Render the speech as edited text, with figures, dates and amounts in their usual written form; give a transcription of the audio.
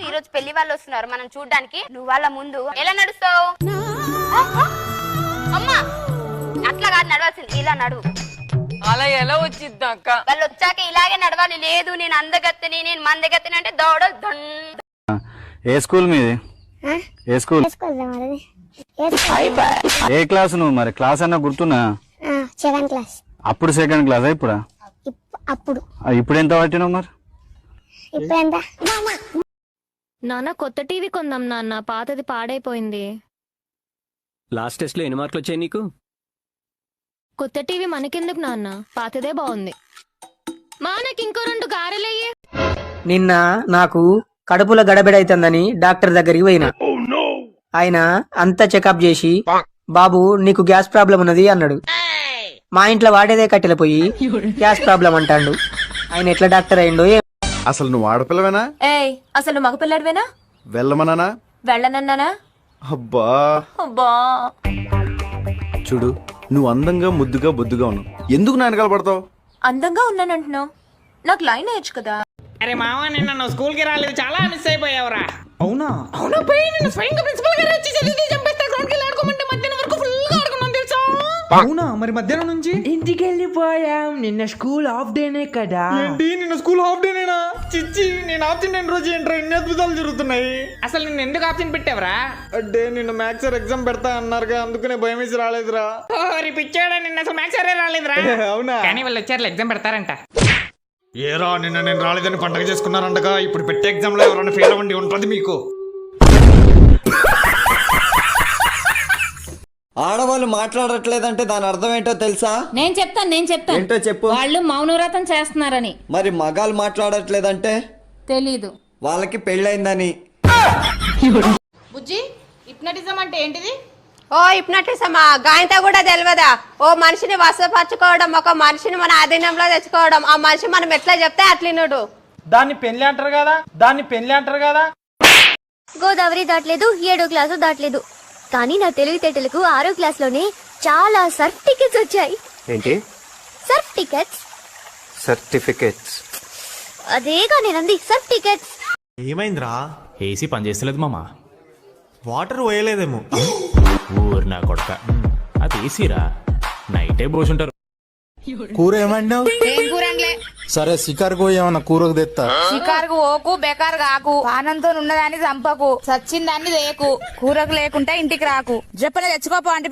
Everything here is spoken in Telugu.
ఈ రోజు పెళ్లి వాళ్ళు వస్తున్నారు మనం చూడ్డానికి. నువ్వు వాళ్ళ ముందు ఎలా నడుస్తావు? అమ్మా అట్లా కాదు నడవాల్సింది, ఇలా నడువు. అలా ఎలా వచ్చిద్దా అక్క? వాళ్ళు వచ్చాక ఇలాగే నడవాలి. లేదు నేను అందగత్తని నేను మందగత్తని అంటే దౌడలు. ఏ స్కూల్ మీది? ఏ స్కూల్? ఏ క్లాస్ నువ్వు? మరి క్లాస్ అన్నా గుర్తున్నా? Second class. అప్పుడు సెకండ్ క్లాస్ ఇప్పుడా? అప్పుడు. ఇప్పుడు ఎంత పట్టినావు మరి? ఇప్పుడు ఎంత? నాన్న కొత్త టీవీ కొందాం నాన్న, పాతది పాడైపోయింది. లాస్ట్ టెస్ట్ లో ఎన్ని మార్కులు వచ్చాయి నీకు? కొత్త టీవీ మనకెందుకు నాన్న, పాతదే బాగుంది. మా నాకు ఇంకో 2 గారెలయ్యే. నిన్న నాకు కడుపులో గడబిడైతుందని డాక్టర్ దగ్గరికి పోయినా. ఆయన అంతా చెకప్ చేసి బాబు నీకు గ్యాస్ ప్రాబ్లం ఉన్నది అన్నాడు. మా ఇంట్లో వాడేదే కట్టెల పోయి గ్యాస్ ప్రాబ్లం అంటాడు. ఆయన ఎట్లా డాక్టర్ అయిండో. అసలు నువ్వు ఆడపిల్లవేనా? ఏయ్ అసలు నువ్వు మగపిల్లాడివేనా? వెళ్ళమన్నానా? వెళ్ళనన్నానా? అబ్బా అబ్బా చూడు, నువ్వు అందంగా ముద్దుగా బొద్దుగా ఉన్నావు, ఎందుకు నా వెనకాల పడతావు? అందంగా ఉన్నానంటున్నావు, నాకు లైన్ వేయచ్చు కదా. అరే మావా నిన్న నువ్వు స్కూల్ కి రాలేదు, చాలా మిస్ అయిపోయావురా. అవునా? అవునా పోయి నిన్న స్వయంగా ప్రిన్సిపల్ గారు వచ్చి చదివి చంపేస్తారు. గ్రౌండ్ కి ఆడుకోమంటే మధ్యాహ్నం వరకు ఫుల్ గా ఆడుకున్నాం తెలుసా? అవునా? మరి మధ్యాహ్నం నుంచి ఇంటికి వెళ్ళిపోయాం. నిన్న స్కూల్ హాఫ్ డేనే కదా. ఏంటి నిన్న స్కూల్ హాఫ్ డేనేనా? చిచ్చి నేను ఆప్షన్ అయిన రోజు ఏంట్రా ఇన్ని అద్భుతాలు జరుగుతున్నాయి. అసలు నిన్ను ఎందుకు ఆప్షన్ పెట్టావరా? అంటే నిన్న మ్యాథ్స్ ఎగ్జామ్ పెడతా అన్నారుగా, అందుకనే భయం వేసి రాలేదురా. పిచ్చాడా, నిన్న అసలు మ్యాథ్స్ రాలేదురా. అవునా? కానీ వాళ్ళు వచ్చారు ఎగ్జామ్ పెడతారంట. ఏరా నిన్న నేను రాలేదని పండగ చేసుకున్నారంటగా, ఇప్పుడు పెట్టే ఎగ్జామ్ లో ఎవరైనా ఫెయిల్ అవ్వండి ఉంటుంది మీకు. ఆడవాళ్ళు మాట్లాడట్లేదంటే దాని అర్థం ఏంటో తెలుసా? నేను చెప్తాను ఏంటో చెప్పు. వాళ్ళు మౌనవ్రతం చేస్తున్నారని. మరి మగాళ్ళు మాట్లాడట్లేదంటే? తెలీదు. వాళ్ళకి పెళ్ళైందని. బుజ్జి హిప్నటిజం అంటే ఏంటిది? ఓ హిప్నటిజమా? గాయంతో కూడా తెలియదా? ఓ మనిషిని వశపరచుకోవడం, ఒక మనిషిని మన ఆధీనంలో తెచ్చుకోవడం. ఆ మనిషి మనం ఎట్లా చెప్తే అట్లినుడు. దాన్ని పెళ్లి అంటారు కదా. గోదావరి దాటలేదు, 7వ క్లాసు దాటలేదు, కానీ నా తెలివితేటలకు 6వ క్లాస్ లోనే చాలా సర్టిఫికెట్స్ వచ్చాయి. ఏంటి సర్టిఫికెట్స్? అదేగా నేనంది, సర్టిఫికెట్స్. ఏమైందిరా? ఏసీ పని చేస్తలేదు మామా. వాటర్ పోయలేదేమో. ఊరు నా కొడక, అది ఏసీరా, నైటే పోసుంటారు. కూర ఏమంటావు? సరే షికారుకు ఏమన్నా కూరకు తెస్తా. షికారుకు ఓకు, బెకారు కాకు, పానంతో ఉన్నదాన్ని చంపకు, సచ్చిందాన్ని దేకు, కూరకు లేకుంటే ఇంటికి రాకు. చెప్పలే తెచ్చుకోపో అంటే